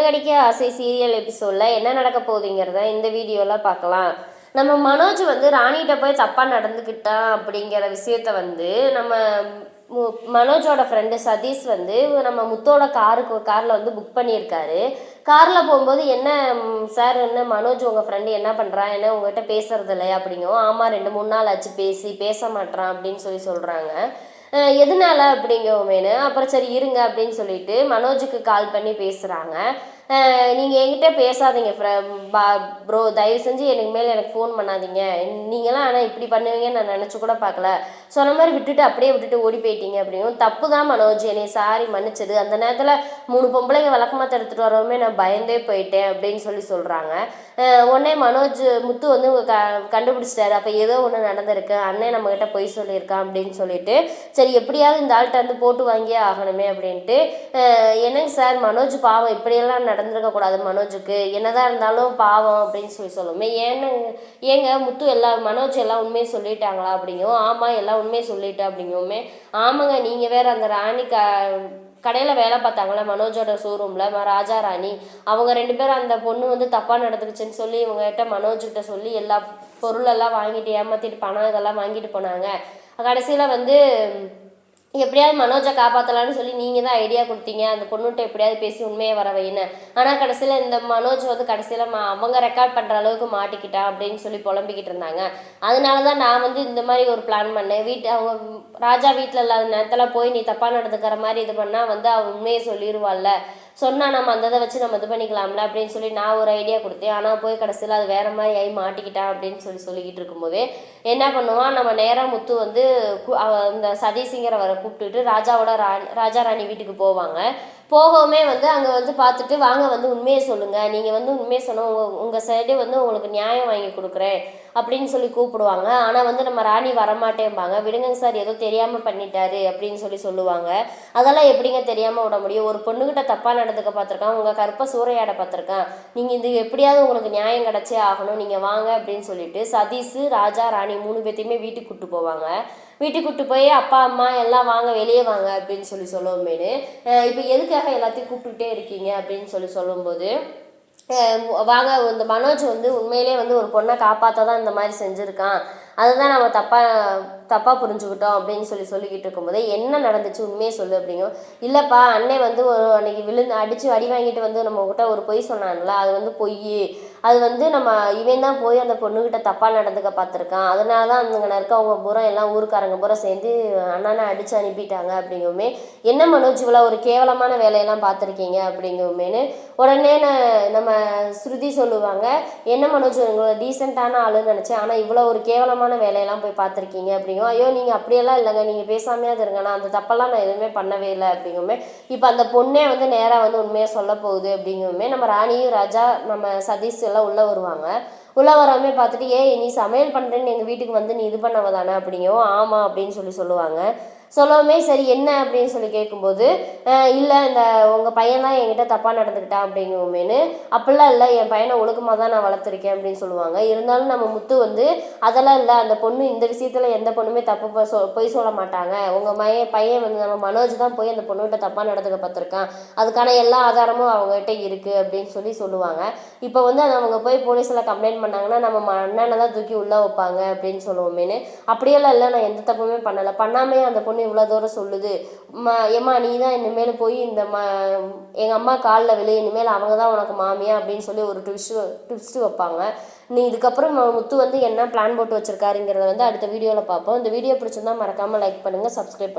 கடிக்க ஆசை சீரியல் எபிசோடில் என்ன நடக்க போகுதுங்கிறத இந்த வீடியோவில் பார்க்கலாம். நம்ம மனோஜ் வந்து ராணிகிட்ட போய் தப்பாக நடந்துக்கிட்டான் அப்படிங்கிற விஷயத்த வந்து நம்ம மனோஜோட ஃப்ரெண்டு சதீஷ் வந்து நம்ம முத்தோட காரில் வந்து புக் பண்ணியிருக்காரு. காரில் போகும்போது என்ன சார் என்ன மனோஜ் உங்கள் ஃப்ரெண்டு என்ன பண்ணுறான், என்ன உங்கள்கிட்ட பேசுறது இல்லையா அப்படிங்கவும், ஆமாம் 2-3 நாள் ஆச்சு பேச மாட்டான் அப்படின்னு சொல்கிறாங்க. எதனால அப்படிங்கவுமேனு அப்புறம் சரி இருங்க அப்படின்னு சொல்லிட்டு மனோஜுக்கு கால் பண்ணி பேசுகிறாங்க. நீங்கள் என்கிட்ட பேசாதீங்க ப்ரோ, தயவு செஞ்சு எனக்கு மேலே எனக்கு ஃபோன் பண்ணாதீங்க, நீங்களாம் ஆனால் இப்படி பண்ணுவீங்கன்னு நான் நினச்சி கூட பார்க்கல, சொன்ன மாதிரி விட்டுட்டு ஓடி போயிட்டீங்க அப்படிங்கும். தப்பு தான் மனோஜ், என்னை சாரி மன்னிச்சது, அந்த நேரத்தில் 3 பொம்பளைங்க விளக்கமாத்த எடுத்துகிட்டு வரவுமே நான் பயந்தே போயிட்டேன் அப்படின்னு சொல்கிறாங்க. உடனே மனோஜ் முத்து வந்து கண்டுபிடிச்சிட்டாரு, அப்போ ஏதோ ஒன்று நடந்திருக்கு, அண்ணன் நம்மக்கிட்ட பொய் சொல்லியிருக்கான் அப்படின்னு சொல்லிட்டு சரி எப்படியாவது இந்த ஆள்கிட்ட வந்து போட்டு வாங்கியே ஆகணுமே அப்படின்ட்டு, என்னங்க சார் மனோஜ் பாவம், இப்படியெல்லாம் நடந்துருக்கக்கூடாது, மனோஜுக்கு என்னதான் இருந்தாலும் பாவம் அப்படின்னு சொல்லுவோமே, ஏங்க முத்து மனோஜ் எல்லாம் உண்மையை சொல்லிட்டாங்களா அப்படிங்கும். ஆமாம் எல்லாம் உண்மையை சொல்லிட்டேன் அப்படிங்குமே. ஆமாங்க, நீங்கள் வேறு அந்த ராணி கடையில் வேலை பார்த்தாங்களே மனோஜோட ஷோரூமில் ராஜா ராணி, அவங்க 2 பேரும் அந்த பொண்ணு வந்து தப்பாக நடந்துக்குச்சுன்னு சொல்லி இவங்ககிட்ட மனோஜ்கிட்ட சொல்லி எல்லா பொருளெல்லாம் வாங்கிட்டு ஏமாற்றிட்டு பணம் இதெல்லாம் வாங்கிட்டு போனாங்க. கடைசியில் வந்து எப்படியாவது மனோஜை காப்பாற்றலான்னு சொல்லி நீங்கள் தான் ஐடியா கொடுத்தீங்க, அந்த பொண்ணுகிட்ட எப்படியாவது பேசி உண்மையை வர வைன்னு. ஆனால் கடைசியில் இந்த மனோஜ் வந்து கடைசியில் அவங்க ரெக்கார்ட் பண்ணுற அளவுக்கு மாட்டிக்கிட்டான் அப்படின்னு சொல்லி புலம்பிக்கிட்டு இருந்தாங்க. அதனால தான் நான் வந்து இந்த மாதிரி ஒரு பிளான் பண்ணேன். அவங்க ராஜா வீட்டில் இல்லாத நேரத்தில் போய் நீ தப்பாக நடந்துக்கிற மாதிரி இது பண்ணால் வந்து அவன் உண்மையை சொல்லிடுவாள்ல, சொன்னால் நம்ம அந்த இதை வச்சு நம்ம இது பண்ணிக்கலாம்ல அப்படின்னு சொல்லி நான் ஒரு ஐடியா கொடுத்தேன். ஆனால் போய் கடைசியில் அது வேறு மாதிரி ஆகி மாட்டிக்கிட்டான் அப்படின்னு சொல்லிக்கிட்டு இருக்கும்போது என்ன பண்ணுவான், நம்ம நேராக முத்து வந்து இந்த சதீஷிங்கிறவரை கூப்பிட்டுட்டு ராஜா ராணி வீட்டுக்கு போவாங்க. போகவுமே வந்து அங்கே வந்து பார்த்துட்டு வாங்க வந்து உண்மையை சொல்லுங்கள், நீங்கள் வந்து உண்மையை சொன்னால் உங்கள் சைடே வந்து உங்களுக்கு நியாயம் வாங்கி கொடுக்குறேன் அப்படின்னு சொல்லி கூப்பிடுவாங்க. ஆனால் வந்து நம்ம ராணி வரமாட்டேம்பாங்க. விடுங்க சார், ஏதோ தெரியாமல் பண்ணிட்டாரு அப்படின்னு சொல்லுவாங்க. அதெல்லாம் எப்படிங்க தெரியாமல் விட முடியும், ஒரு பொண்ணுக்கிட்ட தப்பாக நடந்துக்க பார்த்துருக்கான், உங்கள் கற்பை சூறையாட பார்த்துருக்கான், நீங்கள் இது எப்படியாவது உங்களுக்கு நியாயம் கிடச்சே ஆகணும், நீங்கள் வாங்க அப்படின்னு சொல்லிட்டு சதீஷ் ராஜா ராணி 3 பேர்த்தையுமே வீட்டுக்கு கூப்பிட்டு போவாங்க. வீட்டுக்கு கூப்பிட்டு போய் அப்பா அம்மா எல்லாம் வாங்க வெளியே வாங்க அப்படின்னு சொல்லுவோமேனு, இப்போ எதுக்காக எல்லாத்தையும் கூப்பிட்டுட்டே இருக்கீங்க அப்படின்னு சொல்லும்போது, வாங்க இந்த மனோஜ் வந்து உண்மையிலே வந்து ஒரு பொண்ணை காப்பாற்ற தான் இந்த மாதிரி செஞ்சுருக்கான், அதுதான் நம்ம தப்பாக புரிஞ்சுக்கிட்டோம் அப்படின்னு சொல்லிக்கிட்டு இருக்கும்போது என்ன நடந்துச்சு உண்மையை சொல்லு அப்படிங்கும். இல்லைப்பா, அண்ணன் வந்து அன்னைக்கு அடித்து அடி வாங்கிட்டு வந்து நம்மக்கிட்ட ஒரு பொய் சொன்னான்ல, அது வந்து பொய், அது வந்து இவன் தான் போய் அந்த பொண்ணுக்கிட்ட தப்பாக நடந்துக்க பார்த்துருக்கான், அதனால தான் அங்கே இருக்கவங்க பூரா எல்லாம் ஊருக்காரங்க பூரா சேர்ந்து அண்ணனை அடித்து அனுப்பிட்டாங்க அப்படிங்குமே. என்ன மனோஜ் இவ்வளோ ஒரு கேவலமான வேலையெல்லாம் பார்த்துருக்கீங்க அப்படிங்குமேனு உடனே நம்ம ஸ்ருதி சொல்லுவாங்க, என்ன மனோஜ் உங்களை டீசெண்டான ஆளுன்னு நினச்சேன், ஆனால் இவ்வளோ ஒரு கேவலமான வேலையெல்லாம் போய் பார்த்துருக்கீங்க அப்படிங்கும். ஐயோ நீங்கள் அப்படியெல்லாம் இல்லைங்க, நீங்கள் பேசாமையாக இருங்க, நான் அந்த தப்பெல்லாம் நான் எதுவுமே பண்ணவே இல்லை அப்படிங்குமே. இப்போ அந்த பொண்ணே வந்து நேராக வந்து உண்மையாக சொல்ல போகுது அப்படிங்குமே. நம்ம ராணியும் ராஜா நம்ம சதீஷ் எல்லாம் உள்ளே வருவாங்க. உள்ளே வராமே பார்த்துட்டு, நீ சமையல் பண்ணுறேன்னு எங்கள் வீட்டுக்கு வந்து நீ இது பண்ணவ தானே அப்படிங்கவும். ஆமாம் அப்படின்னு சொல்லுவாங்க. சொல்லவுமே சரி என்ன அப்படின்னு சொல்லி கேட்கும்போது, இல்லை இந்த உங்கள் பையன்தான் என்கிட்ட தப்பாக நடந்துக்கிட்டான் அப்படிங்குமேனு. அப்படிலாம் இல்லை, என் பையனை ஒழுக்கமாக தான் நான் வளர்த்துருக்கேன் அப்படின்னு சொல்லுவாங்க. இருந்தாலும் நம்ம முத்து வந்து அதெல்லாம் இல்லை, அந்த பொண்ணு இந்த விஷயத்தில் எந்த பொண்ணுமே பொய் சொல்ல மாட்டாங்க, உங்கள் பையன் வந்து நம்ம மனோஜ் தான் போய் அந்த பொண்ணுகிட்ட தப்பாக நடந்துக்க பார்த்துருக்கான், அதுக்கான எல்லா ஆதாரமும் அவங்ககிட்ட இருக்குது அப்படின்னு சொல்லுவாங்க. இப்போ வந்து அவங்க போய் போலீஸில் கம்ப்ளைண்ட் பண்ணாங்கன்னா நம்ம அண்ணனை தான் தூக்கி உள்ளே வைப்பாங்க அப்படின்னு சொல்லுவோமேனு. அப்படியெல்லாம் இல்லை, நான் எந்த தப்புமே பண்ணாமே அந்த பொண்ணு இவ்வளோ தூரம் சொல்லுது, ஏம்மா நீ தான் இனிமேல் போய் இந்த எங்கள் அம்மா காலில் விழு, இனிமேல் அவங்க தான் உனக்கு மாமியா அப்படின்னு சொல்லி ஒரு ட்விஸ்ட்டு வைப்பாங்க. நீ இதுக்கப்புறம் முத்து வந்து என்ன பிளான் போட்டு வச்சுருக்காருங்கிறத வந்து அடுத்த வீடியோவில் பார்ப்போம். இந்த வீடியோ பிடிச்சிருந்தா மறக்காமல் லைக் பண்ணுங்கள், சப்ஸ்கிரைப் பண்ணுங்கள்.